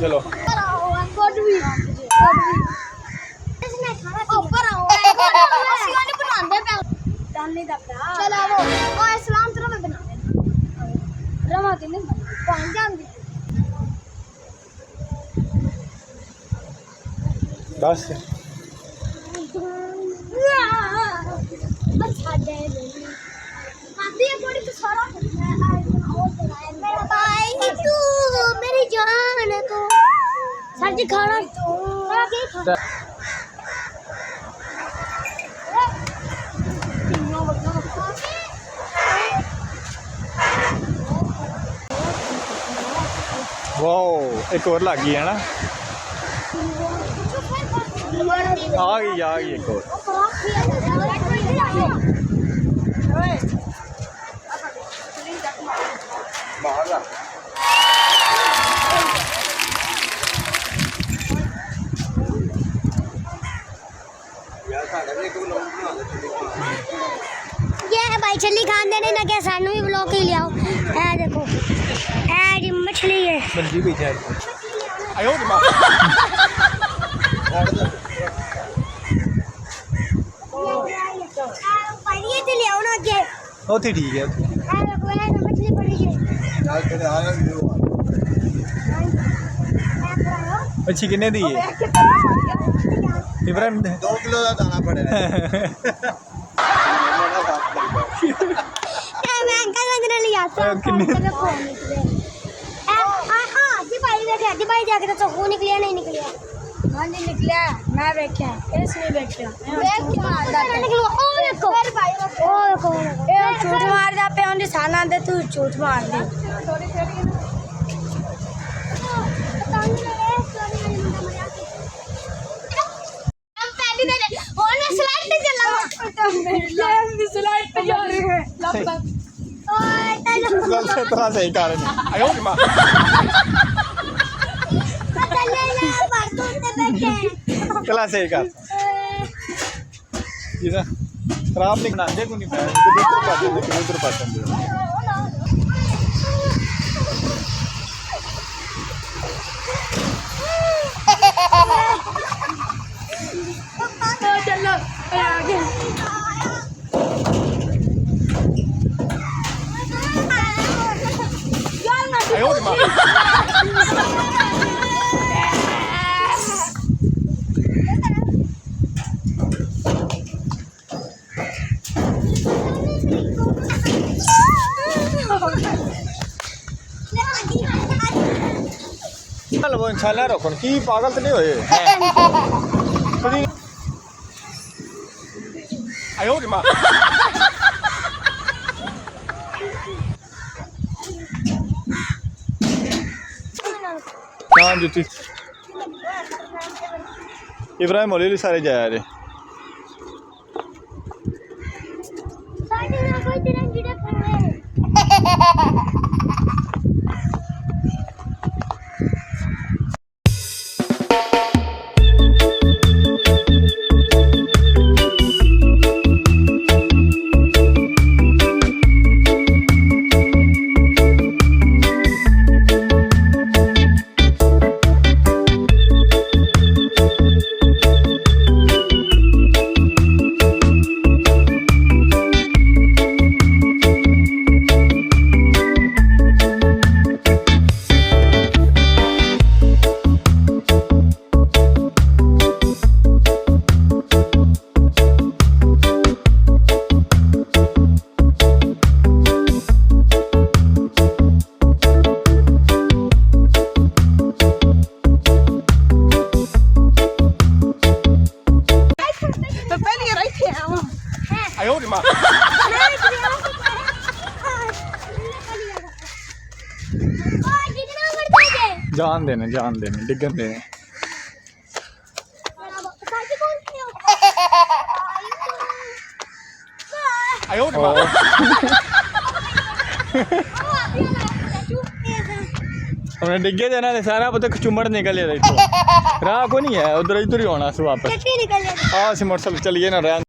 चलो दस मेरी जान है तो सर जी खाना वाह एक और लग गई है ना आ गई एक और ये है भाई छली खान देने ना क्या सानू भी ब्लॉक ही ले आओ ए देखो ए जी मछली है बंदी भी जाए आयो मां ये तो ले आओ ना के ओ ठीक है ए देखो ये मछली पड़ी है अच्छी कितने दी है इब्राहिम 2 किलो का दाना पड़ेगा मैं अंकल ने लिया था कितने जी भाई जाके तो वो निकलिया नहीं निकलिया हाँ जी निकलिया मैं देखा इसमें देखा निकलो ओ देखो ओ देखो ए झूठ मार जा पे उन्हें साना दे तू झूठ मार दे स्लाइड पे जा रहे हैं गल से तरह सही कर रहे आयो मां कला सही कर इधर खराब नहीं बना दे को नहीं पाया उधर पाते चलो आगे आयो मां वो इंशाल्लाह रखो की पागल तो नहीं होए आयो मां हाँ जुती इब्राहिम मौली सारे जाया रे आयो मां जान देने डिगन देने आयो मां हमने डिगे देना सारा पता चुमड़ निकल राह को नहीं है उधर ही होना वापस। हाँ मोटरसाइकिल चलिए ना रहन